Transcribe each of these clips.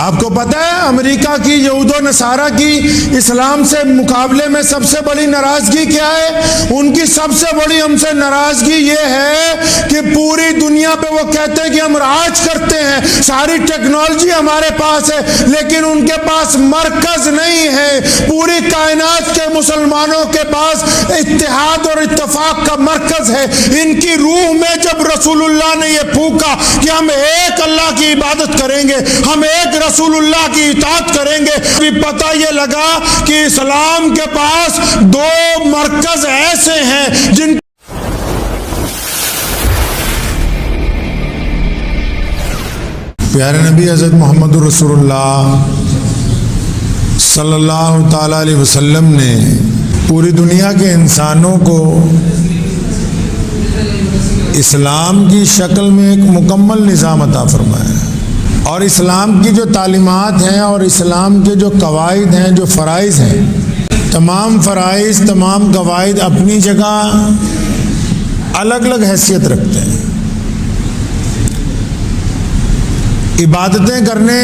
آپ کو پتہ ہے امریکہ کی یہود و نصارہ کی اسلام سے مقابلے میں سب سے بڑی ناراضگی کیا ہے؟ ان کی سب سے بڑی ہم سے ناراضگی یہ ہے کہ پوری دنیا پہ وہ کہتے ہیں کہ ہم راج کرتے ہیں، ساری ٹیکنالوجی ہمارے پاس ہے، لیکن ان کے پاس مرکز نہیں ہے۔ پوری کائنات کے مسلمانوں کے پاس اتحاد اور اتفاق کا مرکز ہے۔ ان کی روح میں جب رسول اللہ نے یہ پھونکا کہ ہم ایک اللہ کی عبادت کریں گے، ہم ایک رسول اللہ کی اطاعت کریں گے، بھی پتہ یہ لگا کہ اسلام کے پاس دو مرکز ایسے ہیں جن پیارے نبی حضرت محمد رسول اللہ صلی اللہ تعالی علیہ وسلم نے پوری دنیا کے انسانوں کو اسلام کی شکل میں ایک مکمل نظام عطا فرمایا، اور اسلام کی جو تعلیمات ہیں اور اسلام کے جو قواعد ہیں، جو فرائض ہیں، تمام فرائض، تمام قواعد اپنی جگہ الگ الگ حیثیت رکھتے ہیں۔ عبادتیں کرنے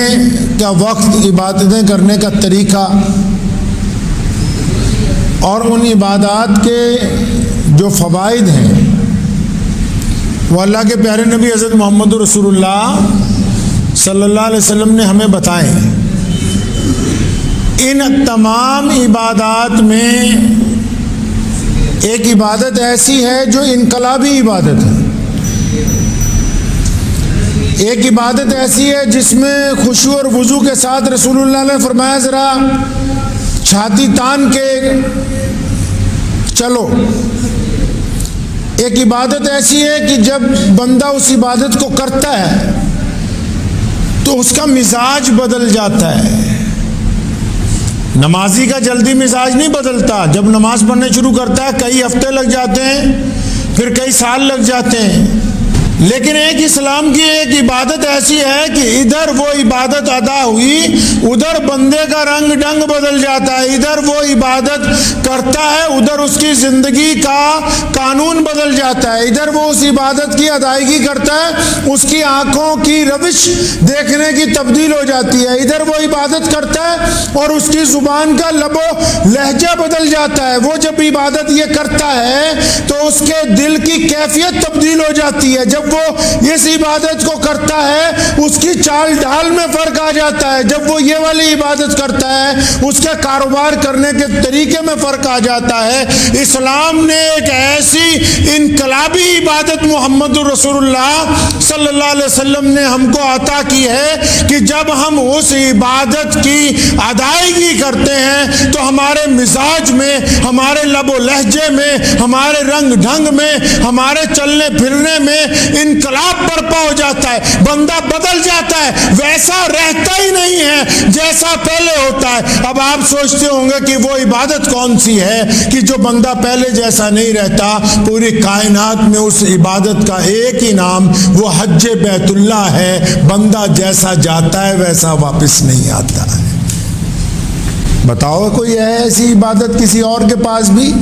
کا وقت، عبادتیں کرنے کا طریقہ اور ان عبادات کے جو فوائد ہیں وہ اللہ کے پیارے نبی حضرت محمد رسول اللہ صلی اللہ علیہ وسلم نے ہمیں بتائے۔ ان تمام عبادات میں ایک عبادت ایسی ہے جو انقلابی عبادت ہے، ایک عبادت ایسی ہے جس میں خشوع اور وضو کے ساتھ رسول اللہ نے فرمایا ذرا چھاتی تان کے چلو۔ ایک عبادت ایسی ہے کہ جب بندہ اس عبادت کو کرتا ہے تو اس کا مزاج بدل جاتا ہے۔ نمازی کا جلدی مزاج نہیں بدلتا، جب نماز پڑھنے شروع کرتا ہے کئی ہفتے لگ جاتے ہیں، پھر کئی سال لگ جاتے ہیں۔ لیکن ایک اسلام کی ایک عبادت ایسی ہے کہ ادھر وہ عبادت ادا ہوئی، ادھر بندے کا رنگ ڈنگ بدل جاتا ہے، ادھر وہ عبادت کرتا ہے، ادھر اس کی زندگی کا قانون بدل جاتا ہے، ادھر وہ اس عبادت کی ادائیگی کرتا ہے، اس کی آنکھوں کی روش دیکھنے کی تبدیل ہو جاتی ہے، ادھر وہ عبادت کرتا ہے اور اس کی زبان کا لب و لہجہ بدل جاتا ہے۔ وہ جب عبادت یہ کرتا ہے تو اس کے دل کی کیفیت تبدیل ہو جاتی ہے، جب وہ اس عبادت کو کرتا ہے اس کی چال ڈھال میں فرق آ جاتا ہے، جب وہ یہ والی عبادت کرتا ہے اس کے کاروبار کرنے کے طریقے میں فرق آ جاتا ہے۔ اسلام نے ایک ایسی انقلابی عبادت محمد رسول اللہ صلی اللہ علیہ وسلم نے ہم کو عطا کی ہے کہ جب ہم اس عبادت کی ادائیگی کرتے ہیں تو ہمارے مزاج میں، ہمارے لب و لہجے میں، ہمارے رنگ ڈھنگ میں، ہمارے چلنے پھرنے میں انقلاب برپا ہو جاتا ہے، بندہ بدل جاتا ہے، ویسا رہتا ہی نہیں ہے جیسا پہلے ہوتا ہے۔ اب آپ سوچتے ہوں گے کہ وہ عبادت کون سی ہے کہ جو بندہ پہلے جیسا نہیں رہتا؟ پوری کائنات میں اس عبادت کا ایک ہی نام وہ حج بیت اللہ ہے۔ بندہ جیسا جاتا ہے ویسا واپس نہیں آتا ہے۔ بتاؤ کوئی ہے ایسی عبادت کسی اور کے پاس بھی؟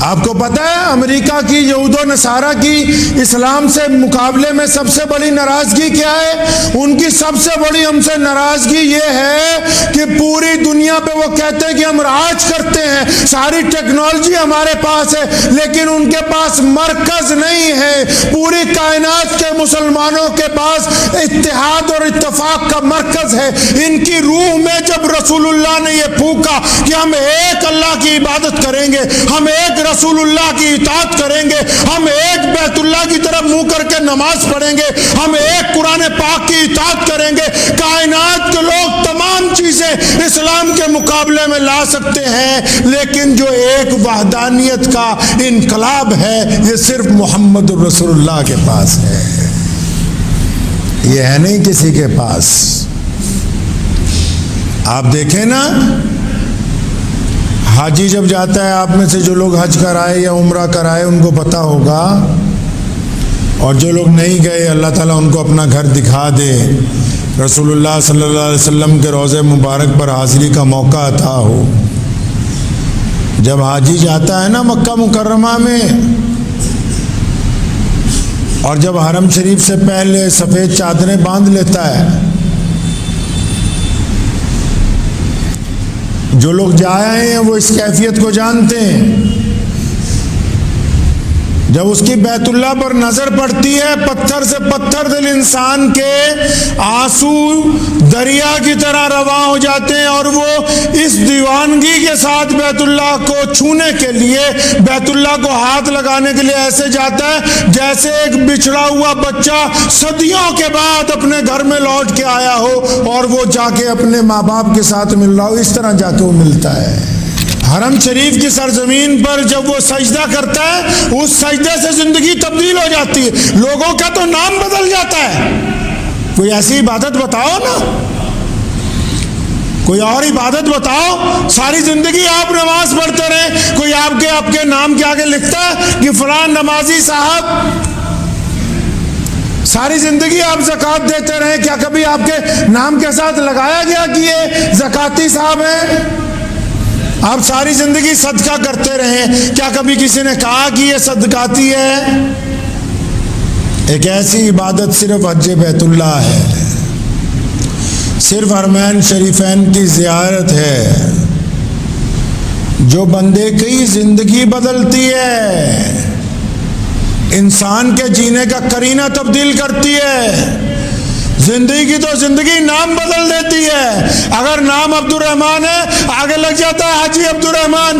آپ کو پتہ ہے امریکہ کی یہود و نصارہ کی اسلام سے مقابلے میں سب سے بڑی ناراضگی کیا ہے؟ ان کی سب سے بڑی ہم سے ناراضگی یہ ہے کہ پوری دنیا پہ وہ کہتے ہیں کہ ہم راج کرتے ہیں، ساری ٹیکنالوجی ہمارے پاس ہے، لیکن ان کے پاس مرکز نہیں ہے۔ پوری کائنات کے مسلمانوں کے پاس اتحاد اور اتفاق کا مرکز ہے۔ ان کی روح میں جب رسول اللہ نے یہ پھونکا کہ ہم ایک اللہ کی عبادت کریں گے، ہم ایک رسول اللہ کی اطاعت کریں گے، ہم ایک بیت اللہ کی طرف منہ کر کے نماز پڑھیں گے، ہم ایک قرآن پاک کی اطاعت کریں گے، کائنات کے لوگ تمام چیزیں اسلام کے مقابلے میں لا سکتے ہیں، لیکن جو ایک وحدانیت کا انقلاب ہے یہ صرف محمد رسول اللہ کے پاس ہے، یہ ہے نہیں کسی کے پاس۔ آپ دیکھیں نا، حاجی جب جاتا ہے، آپ میں سے جو لوگ حج کرائے یا عمرہ کرائے ان کو پتہ ہوگا، اور جو لوگ نہیں گئے اللہ تعالیٰ ان کو اپنا گھر دکھا دے، رسول اللہ صلی اللہ علیہ وسلم کے روضہ مبارک پر حاضری کا موقع عطا ہو۔ جب حاجی جاتا ہے نا مکہ مکرمہ میں، اور جب حرم شریف سے پہلے سفید چادریں باندھ لیتا ہے جو لوگ جائے ہیں وہ اس کیفیت کو جانتے ہیں. جب اس کی بیت اللہ پر نظر پڑتی ہے، پتھر سے پتھر دل انسان کے آنسو دریا کی طرح رواں ہو جاتے ہیں، اور وہ اس دیوانگی کے ساتھ بیت اللہ کو چھونے کے لیے، بیت اللہ کو ہاتھ لگانے کے لیے ایسے جاتا ہے جیسے ایک بچھڑا ہوا بچہ صدیوں کے بعد اپنے گھر میں لوٹ کے آیا ہو اور وہ جا کے اپنے ماں باپ کے ساتھ مل رہا ہو. اس طرح جا کے وہ ملتا ہے. حرم شریف کی سرزمین پر جب وہ سجدہ کرتا ہے، اس سجدے سے زندگی تبدیل ہو جاتی ہے. لوگوں کا تو نام بدل جاتا ہے. کوئی ایسی عبادت بتاؤ نا، کوئی اور عبادت بتاؤ. ساری زندگی آپ نماز پڑھتے رہیں، کوئی آپ کے نام کے آگے لکھتا ہے کہ فلان نمازی صاحب. ساری زندگی آپ زکوٰۃ دیتے رہیں، کیا کبھی آپ کے نام کے ساتھ لگایا گیا کہ یہ زکاتی صاحب ہیں؟ آپ ساری زندگی صدقہ کرتے رہیں، کیا کبھی کسی نے کہا کہ یہ صدقاتی ہے؟ ایک ایسی عبادت صرف حج بیت اللہ ہے، صرف حرمین شریفین کی زیارت ہے، جو بندے کی زندگی بدلتی ہے، انسان کے جینے کا قرینہ تبدیل کرتی ہے. زندگی کی تو زندگی نام بدل دیتی ہے. اگر نام عبد الرحمن ہے، آگے لگ جاتا ہے حاجی عبد الرحمن.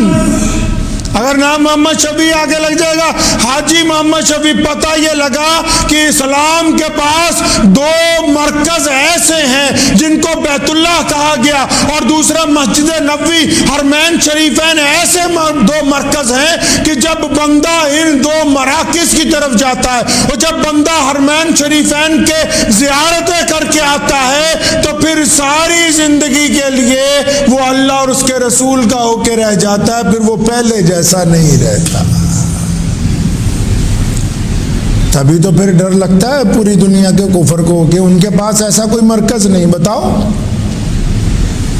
اگر نام محمد شفیع آگے لگ جائے گا حاجی محمد شفیع. پتہ یہ لگا کہ اسلام کے پاس دو مرکز ایسے ہیں جن کو بیت اللہ کہا گیا، اور دوسرا مسجد نبوی، حرمین شریفین ایسے دو مرکز ہیں کہ جب بندہ ان دو مراکز کی طرف جاتا ہے، اور جب بندہ حرمین شریفین کے زیارتیں کر کے آتا ہے تو پھر ساری زندگی کے لیے وہ اللہ اور اس کے رسول کا ہو کے رہ جاتا ہے. پھر وہ پہلے ایسا نہیں رہتا. تبھی تو پھر ڈر لگتا ہے پوری دنیا کے کفر کو کہ ان کے پاس ایسا کوئی مرکز نہیں. بتاؤ،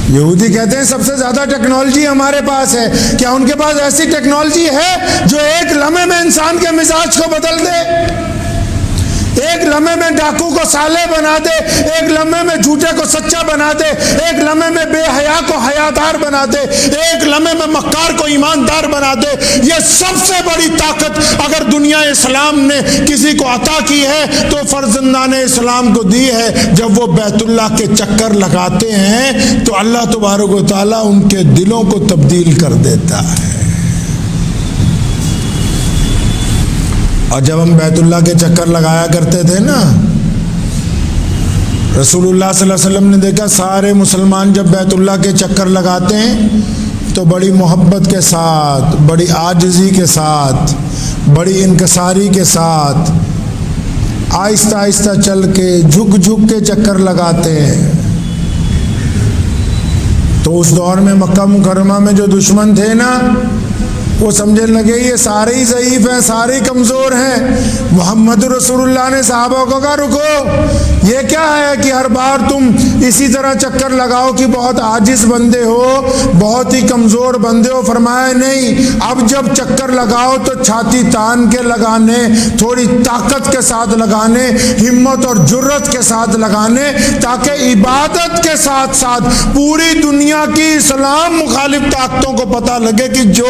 یہودی کہتے ہیں سب سے زیادہ ٹیکنالوجی ہمارے پاس ہے. کیا ان کے پاس ایسی ٹیکنالوجی ہے جو ایک لمحے میں انسان کے مزاج کو بدل دے؟ ایک لمحے میں ڈاکو کو صالح بنا دے، ایک لمحے میں جھوٹے کو سچا بنا دے، ایک لمحے میں بے حیا کو حیادار بنا دے، ایک لمحے میں مکار کو ایماندار بنا دے. یہ سب سے بڑی طاقت اگر دنیا اسلام نے کسی کو عطا کی ہے تو فرزندان اسلام کو دی ہے. جب وہ بیت اللہ کے چکر لگاتے ہیں تو اللہ تبارک و تعالیٰ ان کے دلوں کو تبدیل کر دیتا ہے. اور جب ہم بیت اللہ کے چکر لگایا کرتے تھے نا، رسول اللہ صلی اللہ علیہ وسلم نے دیکھا سارے مسلمان جب بیت اللہ کے چکر لگاتے ہیں تو بڑی محبت کے ساتھ، بڑی عاجزی کے ساتھ، بڑی انکساری کے ساتھ، آہستہ آہستہ چل کے جھک جھک کے چکر لگاتے ہیں. تو اس دور میں مکہ مکرمہ میں جو دشمن تھے نا، وہ سمجھنے لگے یہ سارے ہی ضعیف ہیں، سارے ہی کمزور ہیں. محمد رسول اللہ نے صحابہ کو کہا رکو، یہ کیا ہے کہ ہر بار تم اسی طرح چکر لگاؤ کہ بہت عاجز بندے ہو، بہت ہی کمزور بندے ہو. فرمایا نہیں، اب جب چکر لگاؤ تو چھاتی تان کے لگانے، تھوڑی طاقت کے ساتھ لگانے، ہمت اور جرت کے ساتھ لگانے، تاکہ عبادت کے ساتھ ساتھ پوری دنیا کی اسلام مخالف طاقتوں کو پتہ لگے کہ جو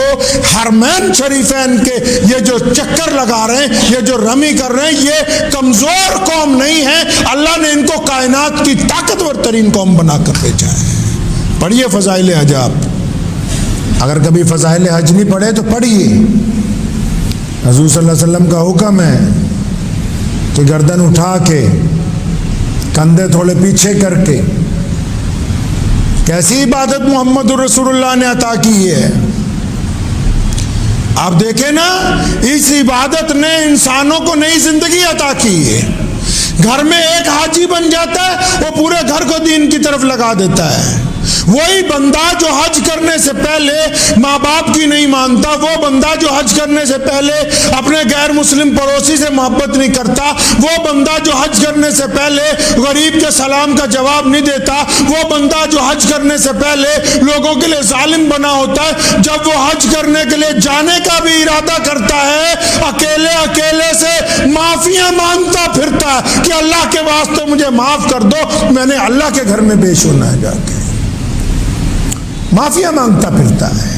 حرمین شریفین کے یہ جو چکر لگا رہے ہیں، یہ جو رمی کر رہے ہیں، یہ کمزور قوم نہیں ہے. اللہ نے ان کو کائنات کی طاقتور ترین قوم بنا کر بھیجا ہے. پڑھیے فضائل حج. آپ اگر کبھی فضائل حج نہیں پڑھے تو پڑھیے. حضور صلی اللہ علیہ وسلم کا حکم ہے کہ گردن اٹھا کے، کندھے تھوڑے پیچھے کر کے، کیسی عبادت محمد رسول اللہ نے عطا کی ہے. آپ دیکھیں نا، اس عبادت نے انسانوں کو نئی زندگی عطا کی ہے. گھر میں ایک حاجی بن جاتا ہے، وہ پورے گھر کو دین کی طرف لگا دیتا ہے. وہی بندہ جو حج کرنے سے پہلے ماں باپ کی نہیں مانتا، وہ بندہ جو حج کرنے سے پہلے اپنے غیر مسلم پڑوسی سے محبت نہیں کرتا، وہ بندہ جو حج کرنے سے پہلے غریب کے سلام کا جواب نہیں دیتا، وہ بندہ جو حج کرنے سے پہلے لوگوں کے لیے ظالم بنا ہوتا ہے، جب وہ حج کرنے کے لیے جانے کا بھی ارادہ کرتا ہے، اکیلے سے معافیاں مانگتا پھرتا ہے کہ اللہ کے واسطے مجھے معاف کر دو، میں نے اللہ کے گھر میں پیش ہونا ہے جا کے. معافیا مانگتا پھرتا ہے.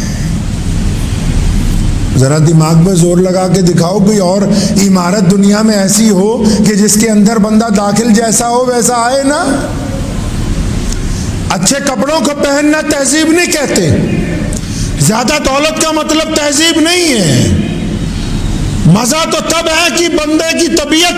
ذرا دماغ پہ زور لگا کے دکھاؤ کوئی اور عمارت دنیا میں ایسی ہو کہ جس کے اندر بندہ داخل جیسا ہو ویسا آئے نا. اچھے کپڑوں کو پہننا تہذیب نہیں کہتے. زیادہ دولت کا مطلب تہذیب نہیں ہے. مزہ تو تب ہے کہ بندے کی طبیعت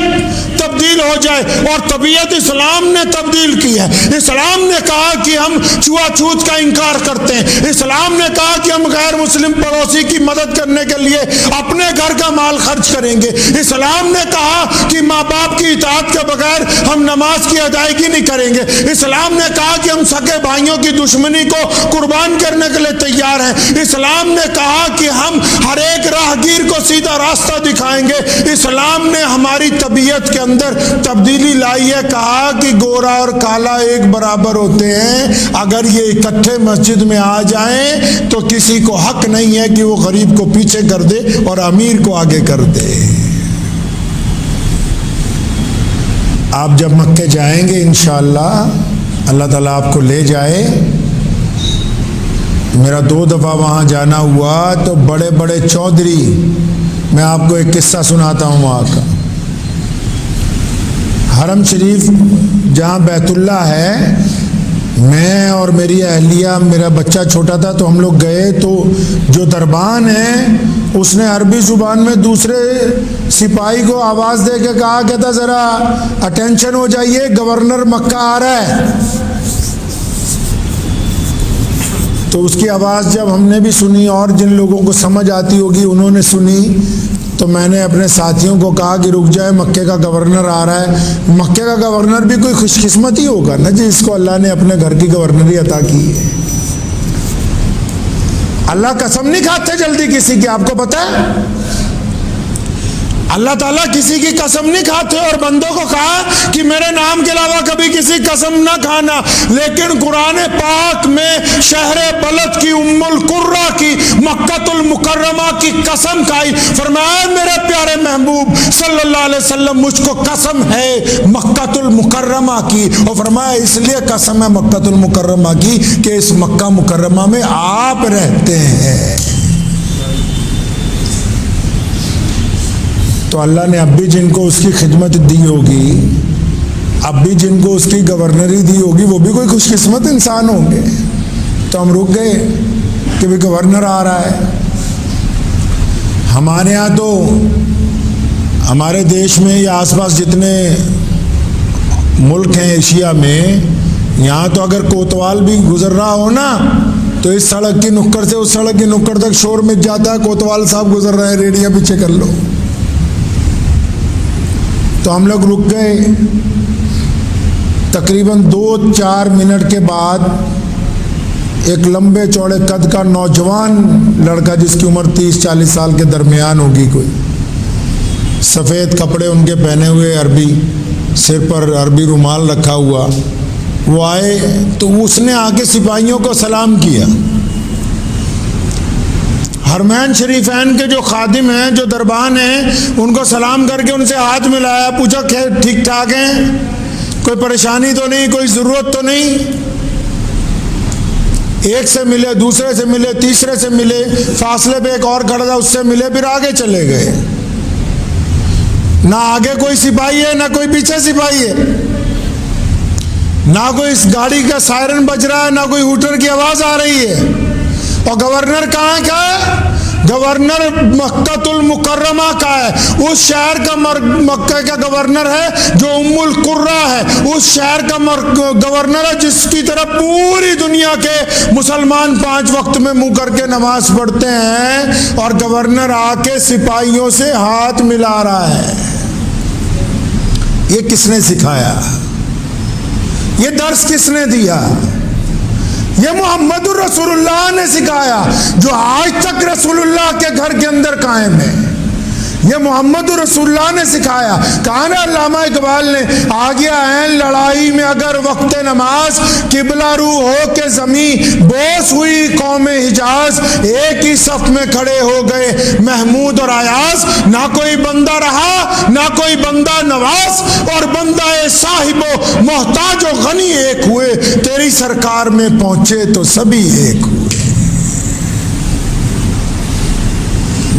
تبدیل ہو جائے، اور طبیعت اسلام نے تبدیل کی ہے. اسلام نے کہا کہ ہم چھوا چھوت کا انکار کرتے ہیں. اسلام نے کہا کہ ہم غیر مسلم پڑوسی کی مدد کرنے کے لیے اپنے گھر کا مال خرچ کریں گے. اسلام نے کہا کہ ماں باپ کی اطاعت کے بغیر ہم نماز کی ادائیگی نہیں کریں گے. اسلام نے کہا کہ ہم سگے بھائیوں کی دشمنی کو قربان کرنے کے لیے تیار ہیں. اسلام نے کہا کہ ہم ہر ایک راہگیر کو سیدھا راستہ دکھائیں گے. اسلام نے ہماری طبیعت کے اندر تبدیلی لائی ہے. کہا کہ گورا اور کالا ایک برابر ہوتے ہیں. اگر یہ اکٹھے مسجد میں آ جائیں تو کسی کو حق نہیں ہے کہ وہ غریب کو پیچھے کر دے اور امیر کو آگے کر دے. آپ جب مکے جائیں گے انشاءاللہ اللہ تعالیٰ آپ کو لے جائے. میرا 2 دفعہ وہاں جانا ہوا تو بڑے بڑے چودھری، میں آپ کو ایک قصہ سناتا ہوں وہاں کا. حرم شریف جہاں بیت اللہ ہے، میں اور میری اہلیہ، میرا بچہ چھوٹا تھا تو ہم لوگ گئے. تو جو دربان ہے اس نے عربی زبان میں دوسرے سپاہی کو آواز دے کے کہا کہ تھا ذرا اٹینشن ہو جائیے، گورنر مکہ آ رہا ہے. تو اس کی آواز جب ہم نے بھی سنی اور جن لوگوں کو سمجھ آتی ہوگی انہوں نے سنی، تو میں نے اپنے ساتھیوں کو کہا کہ رک جائے، مکے کا گورنر آ رہا ہے. مکے کا گورنر بھی کوئی خوش قسمت ہی ہوگا نا جس کو اللہ نے اپنے گھر کی گورنری عطا کی ہے. اللہ قسم نہیں کھاتے جلدی کسی کی، آپ کو پتہ ہے اللہ تعالیٰ کسی کی قسم نہیں کھاتے. اور بندوں کو کہا کہ میرے نام کے علاوہ کبھی کسی قسم نہ کھانا. لیکن قرآن پاک میں شہر بلد کی ام القرہ کی مکۃ المکرمہ کی قسم کھائی. فرمایا میرے پیارے محبوب صلی اللہ علیہ وسلم مجھ کو قسم ہے مکۃ المکرمہ کی. اور فرمایا اس لیے قسم ہے مکۃ المکرمہ کی کہ اس مکہ مکرمہ میں آپ رہتے ہیں. تو اللہ نے اب بھی جن کو اس کی خدمت دی ہوگی، اب بھی جن کو اس کی گورنری دی ہوگی، وہ بھی کوئی خوش قسمت انسان ہوں گے. تو ہم رک گئے کہ بھی گورنر آ رہا ہے. ہمارے یہاں تو ہمارے دیش میں یا آس پاس جتنے ملک ہیں ایشیا میں، یہاں تو اگر کوتوال بھی گزر رہا ہو نا تو اس سڑک کی نکڑ سے اس سڑک کی نکڑ تک شور مچ جاتا ہے، کوتوال صاحب گزر رہے ہیں، ریڈیاں پیچھے کر لو. تو ہم لوگ رک گئے. تقریباً 2-4 منٹ کے بعد ایک لمبے چوڑے قد کا نوجوان لڑکا جس کی عمر 30-40 سال کے درمیان ہوگی، کوئی سفید کپڑے ان کے پہنے ہوئے، عربی سر پر عربی رومال رکھا ہوا، وہ آئے تو اس نے آ کے سپاہیوں کو سلام کیا. حرمین شریفین کے جو خادم ہیں، جو دربان ہیں، ان کو سلام کر کے ان سے ہاتھ ملایا، پوچھا ٹھیک ٹھاک ہیں، کوئی پریشانی تو نہیں، کوئی ضرورت تو نہیں. ایک سے ملے، دوسرے سے ملے، تیسرے سے ملے، فاصلے پہ ایک اور کھڑا تھا اس سے ملے، پھر آگے چلے گئے. نہ آگے کوئی سپاہی ہے نہ کوئی پیچھے سپاہی ہے، نہ کوئی اس گاڑی کا سائرن بج رہا ہے، نہ کوئی ہوٹر کی آواز آ رہی ہے. اور گورنر کہاں کا ہے؟ گورنر مکۃ المکرمہ کا ہے. اس شہر کا مکہ کا گورنر ہے جو ام القرہ ہے. اس شہر کا گورنر ہے جس کی طرف پوری دنیا کے مسلمان 5 وقت میں منہ کر کے نماز پڑھتے ہیں. اور گورنر آ کے سپاہیوں سے ہاتھ ملا رہا ہے. یہ کس نے سکھایا؟ یہ درس کس نے دیا؟ یہ محمد رسول اللہ نے سکھایا، جو آج تک رسول اللہ کے گھر کے اندر قائم ہے. یہ محمد رسول اللہ نے سکھایا. کہا نا علامہ اقبال نے، آ گیا ہے لڑائی میں اگر وقت نماز، قبلہ رو ہو کے زمین بوس ہوئی قوم حجاز. ایک ہی صف میں کھڑے ہو گئے محمود اور ایاز. نہ کوئی بندہ رہا نہ کوئی بندہ نواز، اور بندہ صاحب و محتاج و غنی ایک ہوئے. تیری سرکار میں پہنچے تو سبھی ایک ہوئے۔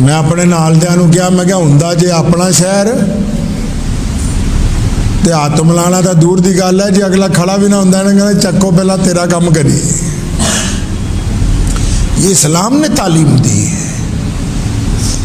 میں اپنے نالدیاں نوں کہا، میں کہا ہوندا جے اپنا شہر تے ہاتھ ملانا تو دور دی گل ہے، جی اگلا کھڑا بھی نہ ہوندا نا کہنا چکو پہلا تیرا کام کری۔ یہ اسلام نے تعلیم دی ہے۔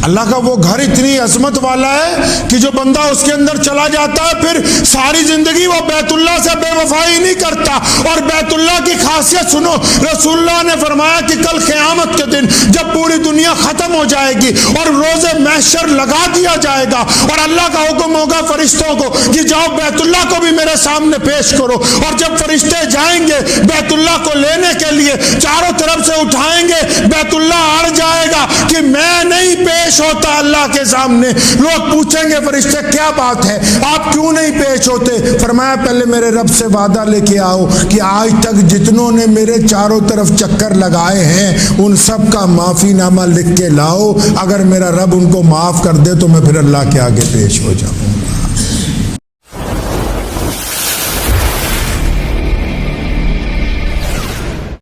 اللہ کا وہ گھر اتنی عظمت والا ہے کہ جو بندہ اس کے اندر چلا جاتا ہے پھر ساری زندگی وہ بیت اللہ سے بے وفائی نہیں کرتا۔ اور بیت اللہ کی خاصیت سنو، رسول اللہ نے فرمایا کہ کل قیامت کے دن جب پوری دنیا ختم ہو جائے گی اور روز محشر لگا دیا جائے گا اور اللہ کا حکم ہوگا فرشتوں کو کہ جاؤ بیت اللہ کو بھی میرے سامنے پیش کرو، اور جب فرشتے جائیں گے بیت اللہ کو لینے کے لیے چاروں طرف سے اٹھائیں گے، بیت اللہ اڑ جائے گا کہ میں نہیں پیش ہوتا اللہ کے سامنے۔ لوگ پوچھیں گے فرشتے کیا بات ہے، آپ کیوں نہیں پیش ہوتے؟ فرمایا پہلے میرے رب سے وعدہ لے کے آؤ کہ آج تک جتنوں نے میرے چاروں طرف چکر لگائے ہیں ان سب کا معافی نامہ لکھ کے لاؤ، اگر میرا رب ان کو معاف کر دے تو میں پھر اللہ کے آگے پیش ہو جاؤں۔